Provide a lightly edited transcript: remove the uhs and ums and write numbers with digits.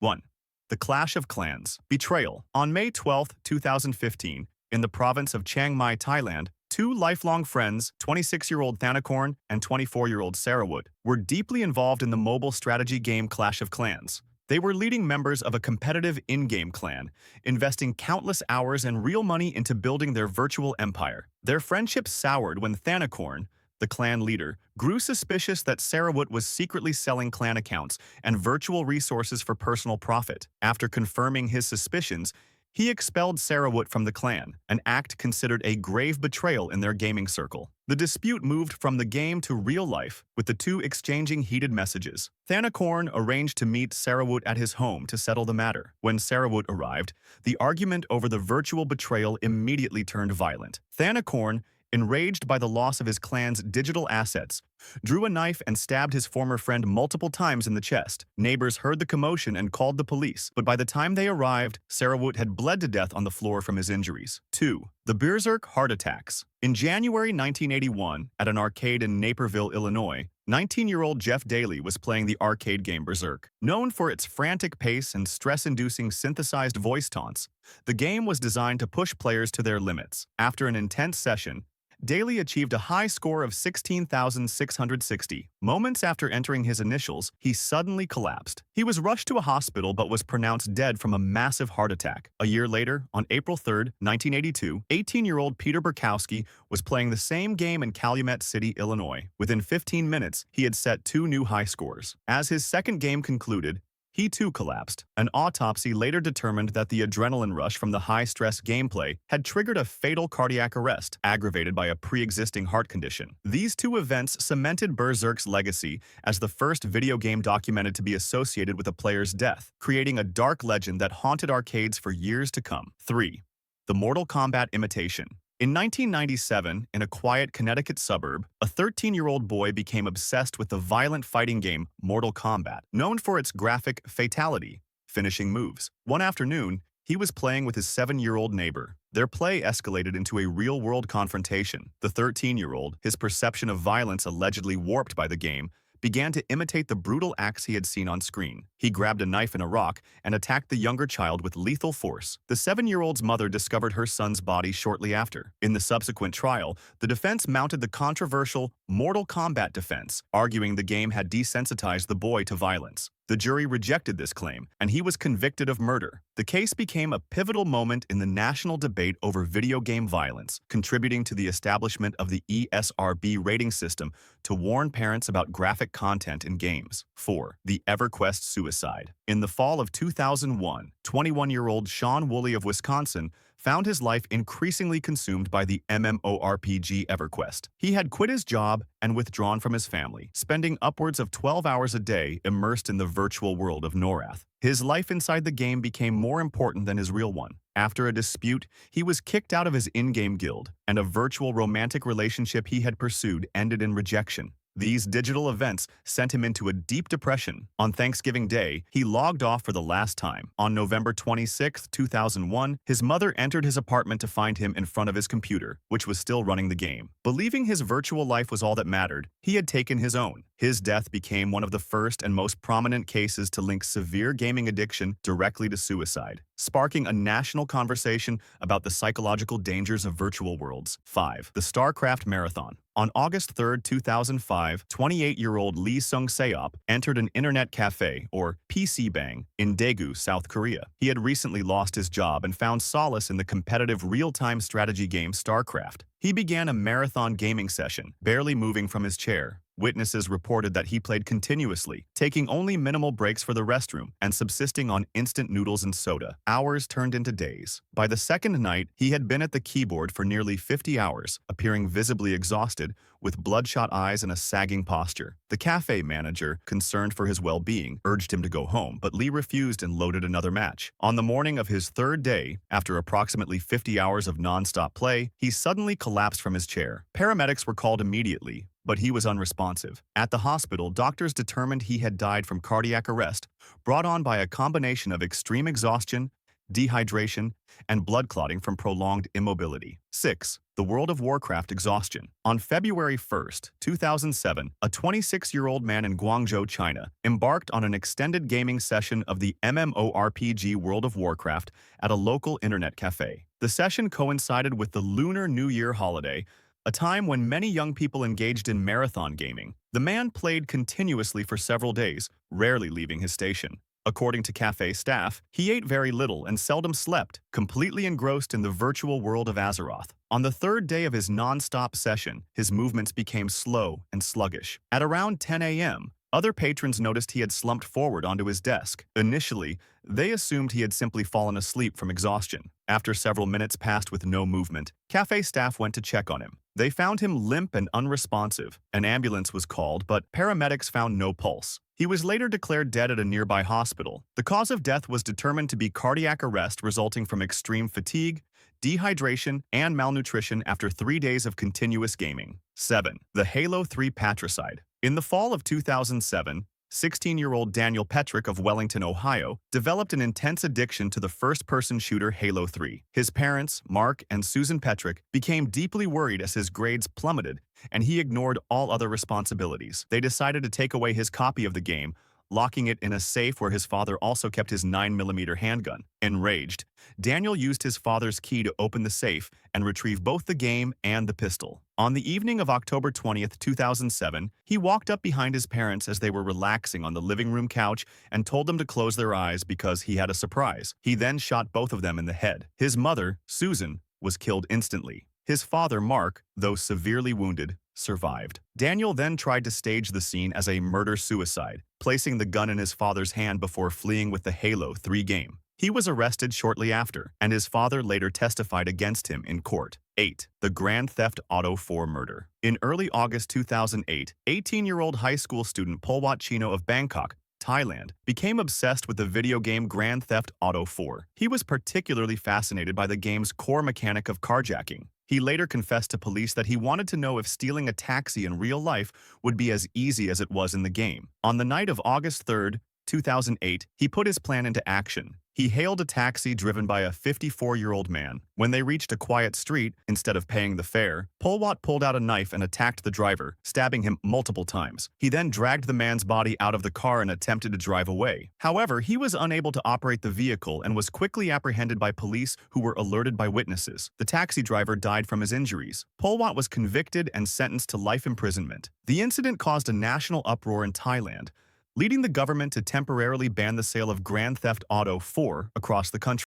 1. The Clash of Clans. Betrayal. On May 12, 2015, in the province of Chiang Mai, Thailand, two lifelong friends, 26-year-old Thanakorn and 24-year-old Sarahwood, were deeply involved in the mobile strategy game Clash of Clans. They were leading members of a competitive in-game clan, investing countless hours and real money into building their virtual empire. Their friendship soured when Thanakorn, the clan leader, grew suspicious that Sarahwood was secretly selling clan accounts and virtual resources for personal profit. After confirming his suspicions, he expelled Sarahwood from the clan, an act considered a grave betrayal in their gaming circle. The dispute moved from the game to real life, with the two exchanging heated messages. Thanakorn arranged to meet Sarahwood at his home to settle the matter. When Sarahwood arrived, the argument over the virtual betrayal immediately turned violent. Thanakorn, enraged by the loss of his clan's digital assets, drew a knife and stabbed his former friend multiple times in the chest. Neighbors heard the commotion and called the police, but by the time they arrived, Sarahwood had bled to death on the floor from his injuries. 2. The Berzerk heart attacks. In January 1981, at an arcade in Naperville, Illinois, 19-year-old Jeff Daly was playing the arcade game Berzerk. Known for its frantic pace and stress-inducing synthesized voice taunts, the game was designed to push players to their limits. After an intense session, Daly achieved a high score of 16,660. Moments after entering his initials, he suddenly collapsed. He was rushed to a hospital but was pronounced dead from a massive heart attack. A year later, on April 3, 1982, 18-year-old Peter Burkowski was playing the same game in Calumet City, Illinois. Within 15 minutes, he had set 2 new high scores. As his second game concluded, he too collapsed. An autopsy later determined that the adrenaline rush from the high-stress gameplay had triggered a fatal cardiac arrest, aggravated by a pre-existing heart condition. These two events cemented Berzerk's legacy as the first video game documented to be associated with a player's death, creating a dark legend that haunted arcades for years to come. 3. The Mortal Kombat Imitation. In 1997, in a quiet Connecticut suburb, a 13-year-old boy became obsessed with the violent fighting game Mortal Kombat, known for its graphic fatality, finishing moves. One afternoon, he was playing with his 7-year-old neighbor. Their play escalated into a real-world confrontation. The 13-year-old, his perception of violence allegedly warped by the game, began to imitate the brutal acts he had seen on screen. He grabbed a knife and a rock and attacked the younger child with lethal force. The 7-year-old's mother discovered her son's body shortly after. In the subsequent trial, the defense mounted the controversial Mortal Kombat defense, arguing the game had desensitized the boy to violence. The jury rejected this claim, and he was convicted of murder. The case became a pivotal moment in the national debate over video game violence, contributing to the establishment of the ESRB rating system to warn parents about graphic content in games. 4. The EverQuest Suicide. In the fall of 2001, 21-year-old Sean Woolley of Wisconsin found his life increasingly consumed by the MMORPG EverQuest. He had quit his job and withdrawn from his family, spending upwards of 12 hours a day immersed in the virtual world of Norath. His life inside the game became more important than his real one. After a dispute, he was kicked out of his in-game guild, and a virtual romantic relationship he had pursued ended in rejection. These digital events sent him into a deep depression. On Thanksgiving Day, he logged off for the last time. On November 26, 2001, his mother entered his apartment to find him in front of his computer, which was still running the game. Believing his virtual life was all that mattered, he had taken his own. His death became one of the first and most prominent cases to link severe gaming addiction directly to suicide, sparking a national conversation about the psychological dangers of virtual worlds. 5. The StarCraft Marathon. On August 3, 2005, 28-year-old Lee Sung-seop entered an internet cafe, or PC Bang, in Daegu, South Korea. He had recently lost his job and found solace in the competitive real-time strategy game StarCraft. He began a marathon gaming session, barely moving from his chair. Witnesses reported that he played continuously, taking only minimal breaks for the restroom and subsisting on instant noodles and soda. Hours turned into days. By the second night, he had been at the keyboard for nearly 50 hours, appearing visibly exhausted, with bloodshot eyes and a sagging posture. The cafe manager, concerned for his well-being, urged him to go home, but Lee refused and loaded another match. On the morning of his third day, after approximately 50 hours of non-stop play, he suddenly collapsed from his chair. Paramedics were called immediately, but he was unresponsive. At the hospital, doctors determined he had died from cardiac arrest, brought on by a combination of extreme exhaustion, dehydration, and blood clotting from prolonged immobility. 6. The World of Warcraft Exhaustion. On February 1st, 2007, a 26-year-old man in Guangzhou, China, embarked on an extended gaming session of the MMORPG World of Warcraft at a local internet cafe. The session coincided with the Lunar New Year holiday, a time when many young people engaged in marathon gaming. The man played continuously for several days, rarely leaving his station. According to cafe staff, he ate very little and seldom slept, completely engrossed in the virtual world of Azeroth. On the third day of his non-stop session, his movements became slow and sluggish. At around 10 a.m., other patrons noticed he had slumped forward onto his desk. Initially, they assumed he had simply fallen asleep from exhaustion. After several minutes passed with no movement, cafe staff went to check on him. They found him limp and unresponsive. An ambulance was called, but paramedics found no pulse. He was later declared dead at a nearby hospital. The cause of death was determined to be cardiac arrest resulting from extreme fatigue, dehydration, and malnutrition after 3 days of continuous gaming. 7. The Halo 3 Patricide. In the fall of 2007, 16-year-old Daniel Petrick of Wellington, Ohio, developed an intense addiction to the first-person shooter Halo 3. His parents, Mark and Susan Petrick, became deeply worried as his grades plummeted and he ignored all other responsibilities. They decided to take away his copy of the game, locking it in a safe where his father also kept his 9mm handgun. Enraged, Daniel used his father's key to open the safe and retrieve both the game and the pistol. On the evening of October 20th, 2007, he walked up behind his parents as they were relaxing on the living room couch and told them to close their eyes because he had a surprise. He then shot both of them in the head. His mother, Susan, was killed instantly. His father, Mark, though severely wounded, survived. Daniel then tried to stage the scene as a murder-suicide, placing the gun in his father's hand before fleeing with the Halo 3 game. He was arrested shortly after, and his father later testified against him in court. 8. The Grand Theft Auto 4 murder. In early August 2008, 18-year-old high school student Polwat Chino of Bangkok, Thailand, became obsessed with the video game Grand Theft Auto 4. He was particularly fascinated by the game's core mechanic of carjacking. He later confessed to police that he wanted to know if stealing a taxi in real life would be as easy as it was in the game. On the night of August 3rd, 2008, he put his plan into action. He hailed a taxi driven by a 54-year-old man. When they reached a quiet street, instead of paying the fare, Polwat pulled out a knife and attacked the driver, stabbing him multiple times. He then dragged the man's body out of the car and attempted to drive away. However, he was unable to operate the vehicle and was quickly apprehended by police who were alerted by witnesses. The taxi driver died from his injuries. Polwat was convicted and sentenced to life imprisonment. The incident caused a national uproar in Thailand, leading the government to temporarily ban the sale of Grand Theft Auto 4 across the country.